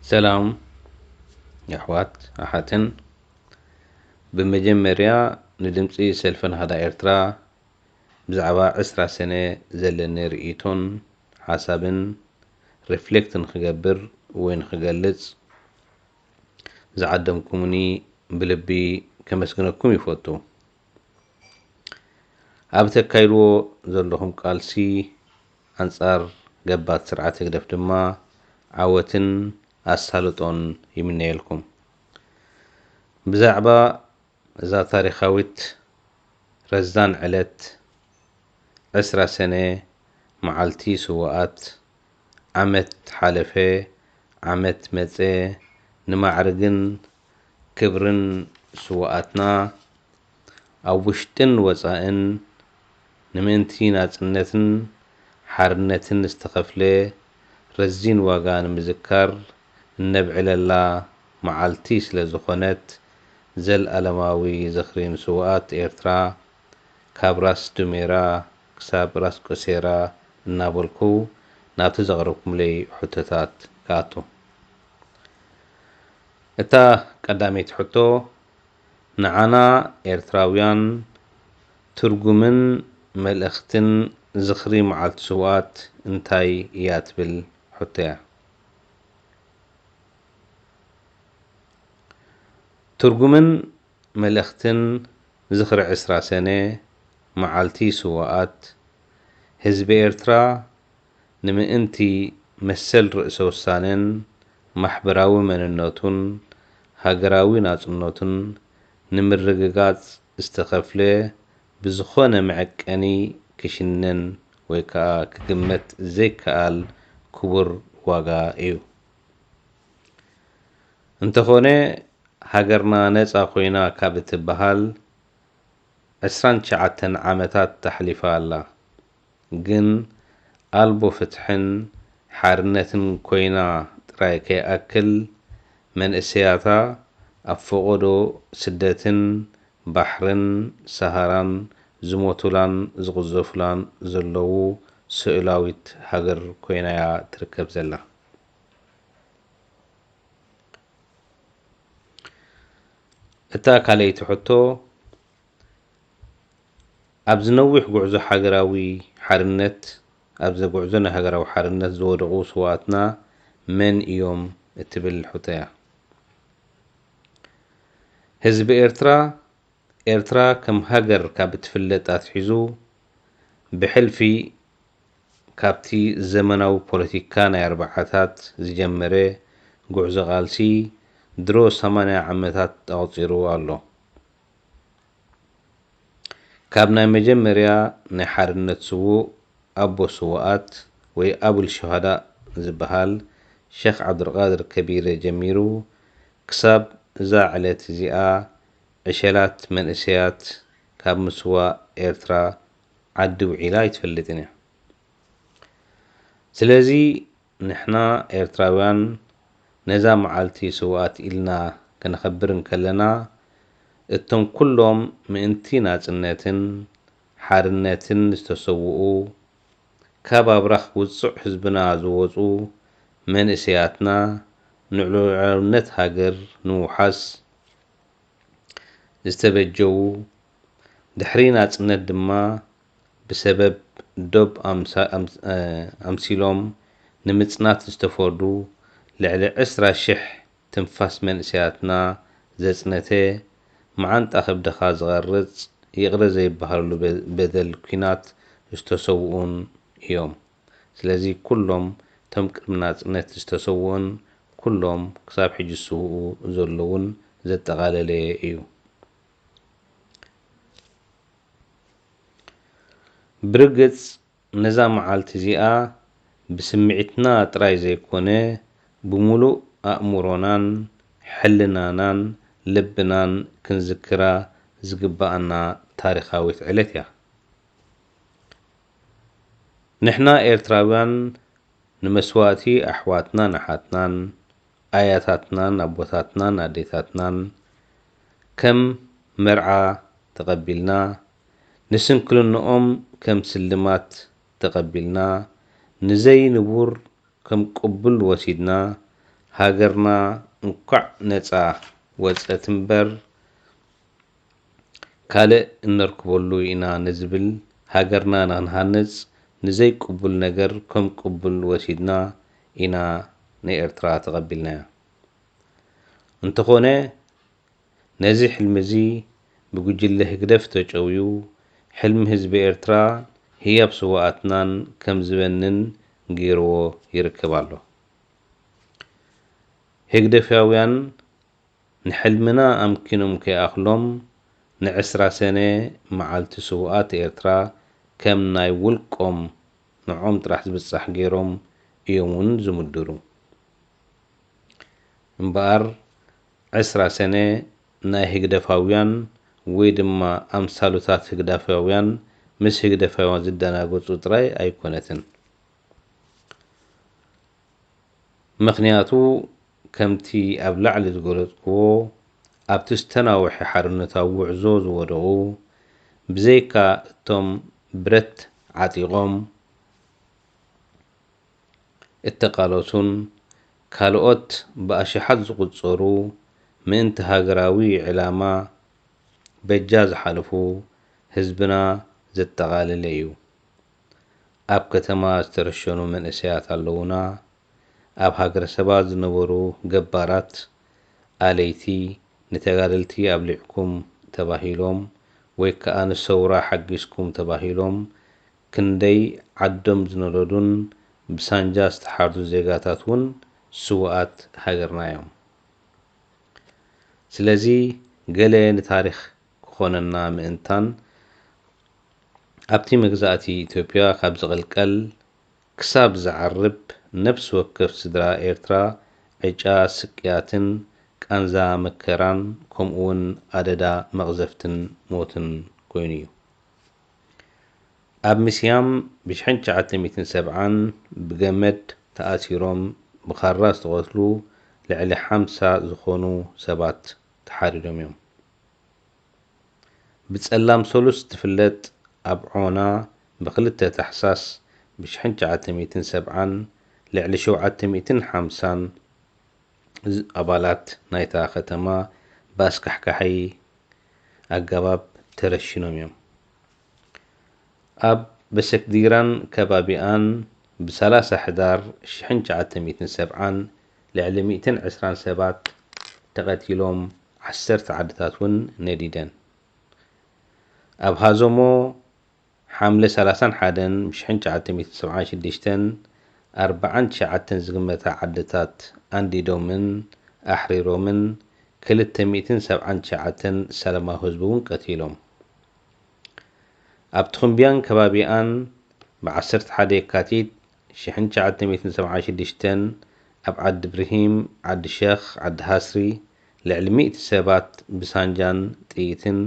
ሰላም የአሕዋት ኣሓትን ብመጀመርያ ንድምፂ ሰልፈን ሃዳ ኤርትራ ብዛዕባ 20 ሰነ ዘለኒ ርእይቶን ሓሳብን ሪፍሌክት ንክገብር ወይ ንክገልጽ ዝዓደምኩምኒ ብልቢ ከመስግነኩም ይፈቱ። ኣብ ተካይድዎ ዘለኹም ቃልሲ ኣንጻር ገባት ስርዓት ህግደፍ ድማ ዓወትን ኣሳልጦን ይምነየልኩም። ብዛዕባ እዛ ታሪኻዊት ረዛን ዕለት 20 ሰነ መዓልቲ ስዋኣት ዓመት ሓለፈ ዓመት መፀ ንማዕርግን ክብርን ስዋኣትና ኣብ ውሽጥን ወፃእን ንምእንቲ ናጽነትን ሓርነትን ዝተኸፍለ ረዚን ዋጋ ንምዝካር እነብዕለላ መዓልቲ ስለ ዝኾነት ዘለኣለማዊ ዝኽሪ ንስዋኣት ኤርትራ ካብ ራስ ዱሜራ ክሳብ ራስ ቆሴራ እናበልኩ ናብቲ ዘቕረብኩምለይ ሕቶታት ክኣቱ። እታ ቀዳመይቲ ሕቶ ንዓና ኤርትራውያን ትርጉምን መልእኽትን ዝኽሪ መዓልቲ ስዋኣት እንታይ እያ ትብል ሕቶ እያ። ትርጉምን መልእኽትን ዝኽሪ 20 ሰነ መዓልቲ ስዋኣት ህዝቢ ኤርትራ ንምእንቲ መሰል ርእሰ ውሳነን ማሕበራዊ መንነቱን ሃገራዊ ናጽነቱን ንምርግጋጽ ዝተኸፍለ ብዝኾነ መዐቀኒ ክሽነን ወይ ከዓ ክግመት ዘይከኣል ክቡር ዋጋ እዩ። እንተኾነ ሃገርና ነፃ ኮይና ካብ እትበሃል 29 ዓመታት ተሕሊፋ ኣላ። ግን ኣልቦ ፍትሕን ሓርነትን ኮይና ጥራይ ከይኣክል መንእሰያታ ኣብ ፈቆዶ ስደትን ባሕርን ሰሃራን ዝሞቱላን ዝቕዘፉላን ዘለዉ ስእላዊት ሃገር ኮይና እያ ትርከብ ዘላ። እታ ካልአይቲ ሕቶ ኣብ ዝነዊሕ ጉዕዞ ሃገራዊ ሓርነት ኣብ ዘጉዕዞ ናይ ሃገራዊ ሓርነት ዝወደቑ ስዋኣትና መን እዮም እትብል ሕቶ እያ። ህዝቢ ኤርትራ ከም ሃገር ካብ እትፍለጥ ኣትሒዙ ብሕልፊ ካብቲ ዘመናዊ ፖለቲካ ናይ ኣርባዓታት ዝጀመረ ጉዕዞ ቃልሲ ድሮ 80 ዓመታት ኣቁፂሩ ኣሎ። ካብ ናይ መጀመርያ ናይ ሓርነት ስውእ ኣቦ ስዋኣት ወይ ኣቡል ሸሃዳ ዝበሃል ሼክ ዓብዱልቃድር ከቢረ ጀሚሩ ክሳብ እዛ ዕለት እዚኣ ዕሸላት መንእሰያት ካብ ምስዋእ ኤርትራ ዓዲ ውዒላ ይትፈልጥን እያ። ስለዚ ንሕና ኤርትራውያን ነዛ መዓልቲ ስዋኣት ኢልና ከነኸብር ከለና እቶም ኩሎም ምእንቲ ናጽነትን ሓርነትን ዝተሰውኡ ካብ ኣብራኽ ውፁዕ ህዝብና ዝወፁ መንእሰያትና ንዕሉዕነት ሃገር ንምውሓስ ዝተበጀው ድሕሪ ናጽነት ድማ ብሰበብ ዶብ ኣምሲሎም ንምጽናት ዝተፈርዱ ልዕሊ 20,000 ትንፋስ መንእሰያትና ዘጽነተ መዓንጣ ከብድኻ ዝቐርጽ ይቕረ ዘይበሃሉ በደል ኩናት ዝተሰውኡን እዮም። ስለዚ ኩሎም ቶም ቅድሚ ናጽነት ዝተሰውኡን ኩሎም ክሳብ ሕጂ ዝስውኡ ዘለውን ዘጠቓለለ እዩ። ብርግጽ ነዛ መዓልቲ እዚኣ ብስምዒትና ጥራይ ዘይኮነ ብሙሉእ ኣእምሮናን ሕልናናን ልብናን ክንዝክራ ዝግባአና ታሪኻዊት ዕለት እያ። ንሕና ኤርትራውያን ንመስዋእቲ ኣሕዋትናን ኣሓትናን ኣያታትናን ኣቦታትናን ኣዴታትናን ከም መርዓ ተቐቢልና ንስንክልንኦም ከም ስልማት ተቐቢልና ንዘይ ንቡር ከም ቅቡል ወሲድና ሃገርና እንኳዕ ነፃ ወፀት እምበር ካልእ እንርክበሉ ኢና ንዝብል ሃገርና ንክንሃንፅ ንዘይቅቡል ነገር ከም ቅቡል ወሲድና ኢና ንኤርትራ ተቐቢልናያ። እንተኾነ ነዚ ሕልሚ እዚ ብጉጅለ ህግደፍ ተጨውዩ ሕልሚ ህዝቢ ኤርትራ ህያብ ሰዋኣትናን ከም ዝበንን ገይርዎ ይርከብ ኣሎ። ህግደፋውያን ንሕልምና ኣምኪኖም ከይኣኽሎም ን10 ሰነ መዓልቲ ሰዋኣት ኤርትራ ከም ናይ ውልቆም ንዖም ጥራሕ ዝብፃሕ ገይሮም እዮም እውን ዝምድሩ። እምበኣር 10 ሰነ ናይ ህግደፋውያን ወይ ድማ ኣምሳሉታት ህግደፋውያን ምስ ህግደፋውያን ዝደናገፁ ጥራይ ኣይኮነትን። ምክንያቱ ከምቲ ኣብ ላዕሊ ዝገለጽክዎ ኣብቲ ዝተናውሐ ሓርነታዊ ውዕዞ ዝወደቑ ብዘይካ እቶም ብረት ዓጢቖም እተቃለሱን ካልኦት ብኣሽሓት ዝቁፀሩ ምእንቲ ሃገራዊ ዕላማ በጃ ዝሓለፉ ህዝብና ዘጠቓለለ እዩ። ኣብ ከተማ ዝተረሸኑ መንእሰያት ኣለውና። ኣብ ሃገረ ሰባት ዝነበሩ ገባራት ኣለይቲ ንተጋደልቲ ኣብሊዕኩም ተባሂሎም ወይ ከዓ ንሰውራ ሓጊዝኩም ተባሂሎም ክንደይ ዓዶም ዝነደዱን ብሳንጃ ዝተሓርዱ ዜጋታት እውን ስዋኣት ሃገርና እዮም። ስለዚ ገለ ንታሪክ ክኾነና ምእንታን ኣብቲ መግዛእቲ ኢትዮጵያ ካብ ዝቕልቀል ክሳብ ዝዓርብ ነፍሲ ወከፍ ስድራ ኤርትራ ዕጫ ስቅያትን ቃንዛ መከራን ከምኡውን ኣደዳ መቕዘፍትን ሞትን ኮይኑ እዩ። ኣብ ምስያም ብ1970 ብገመድ ተኣሲሮም ብኻራ ዝተቆትሉ ልዕሊ 50 ዝኾኑ ሰባት ተሓሪዶም እዮም። ብጸላም ሰሉስ ትፍለጥ ኣብ ዖና ብ2 ታሕሳስ ብ1970 ልዕሊ 750 ኣባላት ናይታ ከተማ ብኣስካሕካሐይ ኣገባብ ተረሽኖም እዮም። ኣብ በሰክዲራን ከባቢኣን ብ30 ሕዳር 1970 ልዕሊ 120 ሰባት ተቐቲሎም 10 ዓድታት እውን ነዲደን። ኣብ ሃዘሞ ሓምለ 31 1976 49 ዝግመታ ዓድታት ኣንዲዶምን ኣሕሪሮምን 279 ሰላማዊ ህዝቢ እውን ቀቲሎም። ኣብ ትኽንብያን ከባቢኣን ብ11 የካቲት 1976 ኣብ ዓዲ ብርሂም፣ ዓዲ ሸኽ፣ ዓዲ ሃስሪ ልዕሊ 100 ሰባት ብሳንጃን ጥይትን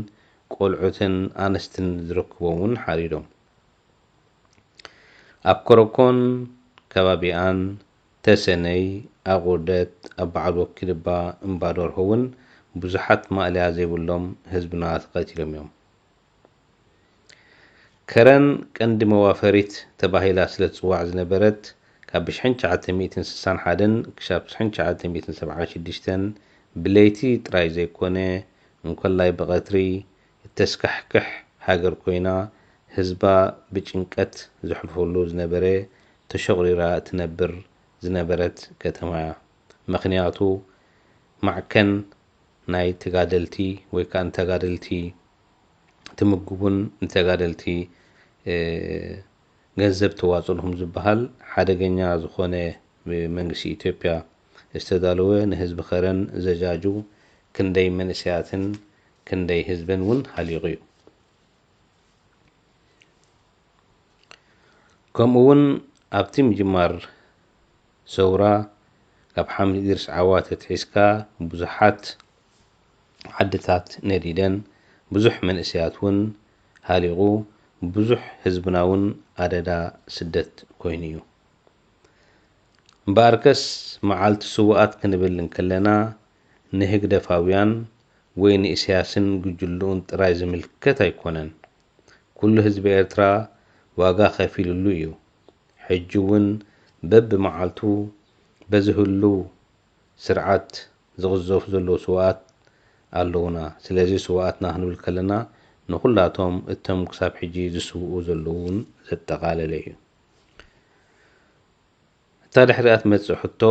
ቆልዑትን ኣንስትን ዝረክቦምን ሓሪዶም። ኣብ ኮረኮን ከባቢኣን ተሰነይ፣ ኣቁደት፣ ኣብ በዓል ወኪልባ እምባደርሆ እውን ብዙሓት ማእልያ ዘይብሎም ህዝብና ተቐቲሎም እዮም። ከረን ቀንዲ መዋፈሪት ተባሂላ ስለ ትፅዋዕ ዝነበረት ካብ 1961 ክሳብ 1976 ብለይቲ ጥራይ ዘይኮነ እንኮላይ ብቐትሪ እተስካሕክሕ ሃገር ኮይና ህዝባ ብጭንቀት ዘሕልፈሉ ዝነበረ ተሸቑሪራ ትነብር ዝነበረት ከተማ እያ። ምክንያቱ ማዕከን ናይ ተጋደልቲ ወይ ከዓ ተጋደልቲ ትምግቡን ተጋደልቲ ገንዘብ ተዋፅልሁም ዝበሃል ሓደገኛ ዝኾነ ብመንግስቲ ኢትዮጵያ ዝተዳለወ ንህዝቢ ከረን ዘጃጁ ክንደይ መንእሰያትን ክንደይ ህዝብን እውን ሃሊቑ እዩ። ከምኡውን ኣብቲ ምጅማር ሰውራ ካብ ሓምሊ ኢድሪስ ዓወት ተትሒዝካ ብዙሓት ዓድታት ነዲደን ብዙሕ መንእሰያት እውን ሃሊቑ ብዙሕ ህዝብና እውን ኣደዳ ስደት ኮይኑ እዩ። እምበኣርከስ መዓልቲ ስዋኣት ክንብል እንከለና ንህግደፋውያን ወይ ንኢሳያስን ጉጅሉኡን ጥራይ ዝምልከት ኣይኮነን። ኩሉ ህዝቢ ኤርትራ ዋጋ ከፊሉሉ እዩ። ሕጂ እውን በብመዓልቱ በዝህሉ ስርዓት ዝغዘፉ ዘለዉ ስዋኣት ኣለውና ስለዚ ስዋኣትና ክንብል ከለና ንኩላቶም እቶም ክሳብ ሕጂ ዝስውኡ ዘለውን ዘጠቃለለ እዩ እታ ድሕሪኣ ትመጽእ ሕቶ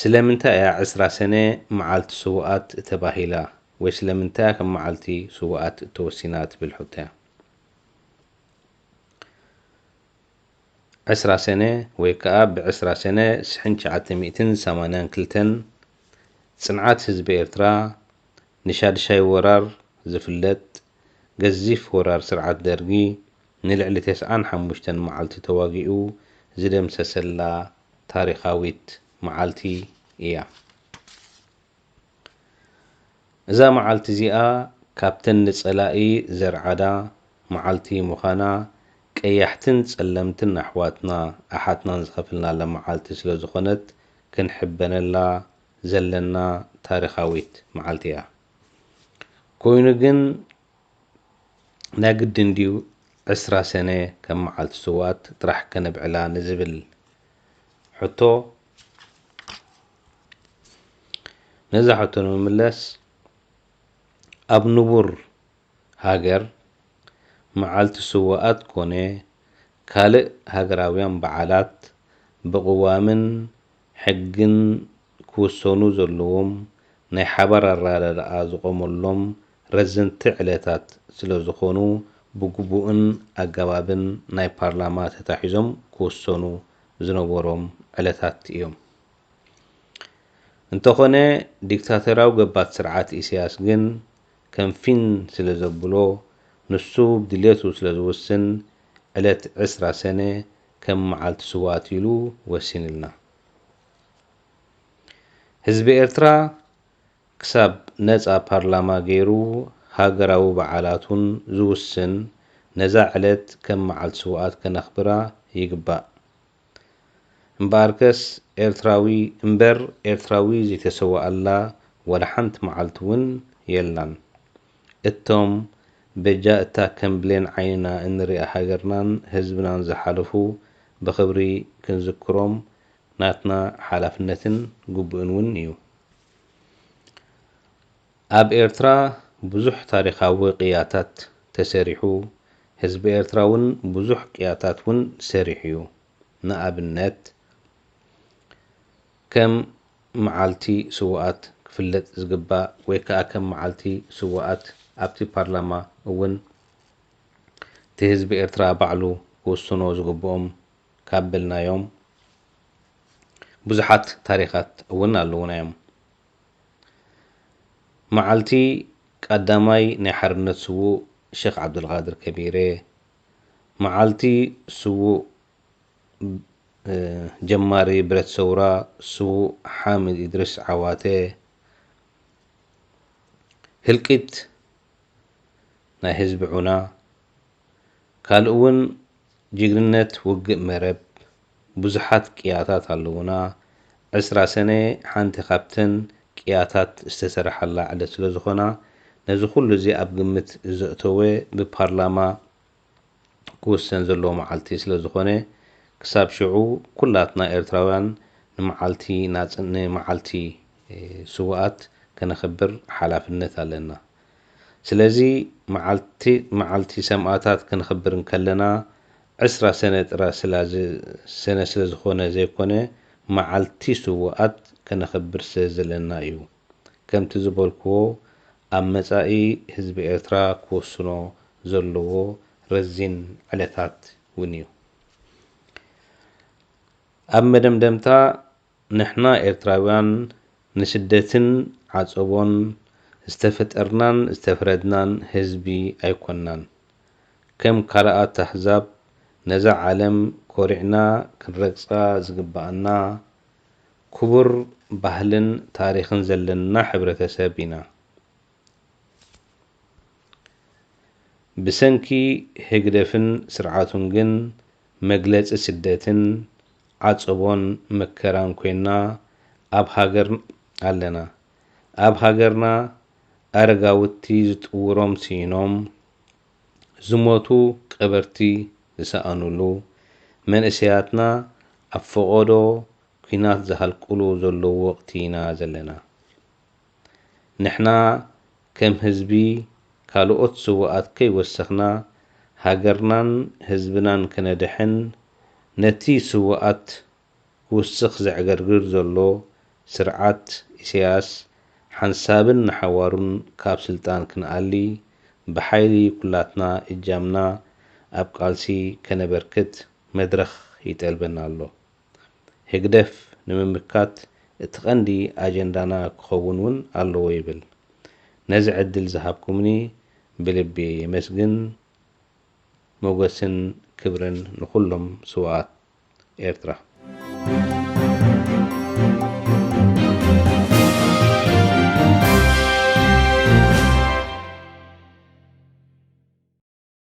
ስለምንታይ እያ 20 ሰነ መዓልቲ ስዋኣት ተባሂላ ወይ ስለምንታይ ከም መዓልቲ ስዋኣት ተወሲና ትብል ሕቶ እያ 20 ሰነ ወይ ከዓ ብ20 ሰነ 1982 ጽንዓት ህዝቢ ኤርትራ ንሻድሻይ ወራር ዝፍለጥ ገዚፍ ወራር ስርዓት ደርጊ ንልዕሊ 95 መዓልቲ ተዋጊኡ ዝደምሰሰላ ታሪኻዊት መዓልቲ እያ እዛ መዓልቲ እዚኣ ካብተን ንጸላኢ ዘርዓዳ መዓልቲ ምዃና ቀያሕትን ጸለምትን ኣሕዋትና ኣሓትናን ዝኸፍልናላ መዓልቲ ስለ ዝኾነት ክንሕበነላ ዘለና ታሪኻዊት መዓልቲ እያ ኮይኑ ግን ናግድን ድዩ 20 ሰነ ከም መዓልቲ ስዋኣት ጥራሕ ከነብዕላ ንዝብል ሕቶ ነዛ ሕቶ ንምምለስ ኣብ ንቡር ሃገር መዓልቲ ስዋኣት ኮነ ካልእ ሃገራውያን በዓላት ብቕዋምን ሕግን ክውሰኑ ዘለዎም ናይ ሓባር ኣረዳድኣ ዝቖመሎም ረዘንቲ ዕለታት ስለ ዝኾኑ ብግቡእን ኣገባብን ናይ ፓርላማ ተታሒዞም ክውሰኑ ዝነበሮም ዕለታት እዮም እንተኾነ ዲክታተራዊ ገባት ስርዓት ኢሳያስ ግን ከም ፊን ስለ ዘብሎ ንሱ ብድሌቱ ስለ ዝውስን ዕለት 20 ሰነ ከም መዓልቲ ስዋኣት ኢሉ ወሲንልና ህዝቢ ኤርትራ ክሳብ ነፃ ፓርላማ ገይሩ ሃገራዊ በዓላቱን ዝውስን ነዛ ዕለት ከም መዓልቲ ስዋኣት ከነኽብራ ይግባእ እምበኣርከስ ኤርትራዊ ዘይተሰዋኣላ ወላ ሓንቲ መዓልቲ እውን የላን እቶም በጃ እታ ከም ብሌን ዓይንና እንሪኣ ሃገርናን ህዝብናን ዝሓለፉ ብኽብሪ ክንዝክሮም ናትና ሓላፍነትን ግቡእን እውን እዩ ኣብ ኤርትራ ብዙሕ ታሪኻዊ ቅያታት ተሰሪሑ ህዝቢ ኤርትራ እውን ብዙሕ ቅያታት እውን ሰሪሑ እዩ ንኣብነት ከም መዓልቲ ስዋኣት ክፍለጥ ዝግባእ ወይ ከዓ ከም መዓልቲ ስዋኣት ኣብቲ ፓርላማ እውን እቲ ህዝቢ ኤርትራ ባዕሉ ክውስኖ ዝግብኦም ካብ በልናዮም ብዙሓት ታሪኻት እውን ኣለውና እዮም መዓልቲ ቀዳማይ ናይ ሓርነት ስውእ ሼክ ዓብዱልቃድር ከቢረ መዓልቲ ስውእ ጀማሪ ብረት ሰውራ ስውእ ሓሚድ ኢድሪስ ዓዋቴ ህልቂት ናይ ህዝቢ ዑና ካልእ እውን ጅግንነት ውግእ መረብ ብዙሓት ቅያታት ኣለውና 20 ሰነ ሓንቲ ካብተን ቅያታት ዝተሰርሓላ ዕለት ስለ ዝኾና ነዚ ኩሉ እዚ ኣብ ግምት ዘእተወ ብፓርላማ ክውሰን ዘለዎ መዓልቲ ስለ ዝኾነ ክሳብ ሽዑ ኩላትና ኤርትራውያን ንመዓልቲ ስዋኣት ከነኽብር ሓላፍነት ኣለና ስለዚ መዓልቲ ሰማዕታት ክንኽብር ከለና 20 ሰነ ጥራይ ሰነ ስለ ዝኾነ ዘይኮነ መዓልቲ ስዋኣት ከነኽብር ስለ ዘለና እዩ ከምቲ ዝበልክዎ ኣብ መጻኢ ህዝቢ ኤርትራ ክወስኖ ዘለዎ ረዚን ዕለታት እውን እዩ ኣብ መደምደምታ ንሕና ኤርትራውያን ንስደትን ዓፀቦን ዝተፈጠርናን ዝተፍረድናን ህዝቢ ኣይኮንናን ከም ካልኦት ኣሕዛብ ነዛ ዓለም ኮሪዕና ክንረግፃ ዝግባአና ክቡር ባህልን ታሪኽን ዘለና ሕብረተሰብ ኢና ብሰንኪ ህግደፍን ስርዓቱን ግን መግለፂ ስደትን ዓፀቦን መከራን ኮይና ኣብ ሃገር ኣለና ኣብ ሃገርና ኣረጋውቲ ዝጥውሮም ሲኖም ዝሞቱ ቀበርቲ ዝሰኣኑሉ መንእሰያትና ኣብ ፈቆዶ ኩናት ዝሃልቁሉ ዘለዉ ወቕቲ ኢና ዘለና። ንሕና ከም ህዝቢ ካልኦት ስውኣት ከይወሰኽና ሃገርናን ህዝብናን ክነድሕን ነቲ ስውኣት ክውስኽ ዘዕገርግር ዘሎ ስርዓት ኢሳያስ ሓንሳብን ሓዋሩን ካብ ስልጣን ክንኣሊ ብሓይሊ ኩላትና እጃምና ኣብ ቃልሲ ከነበርክት መድረኽ ይጠልበና ኣሎ። ህግደፍ ንምምካት እቲ ቀንዲ ኣጀንዳና ክኸውን እውን ኣለዎ ይብል። ነዚ ዕድል ዝሃብኩምኒ ብልቢ የመስግን። ሞገስን ክብርን ንኩሎም ስውኣት ኤርትራ።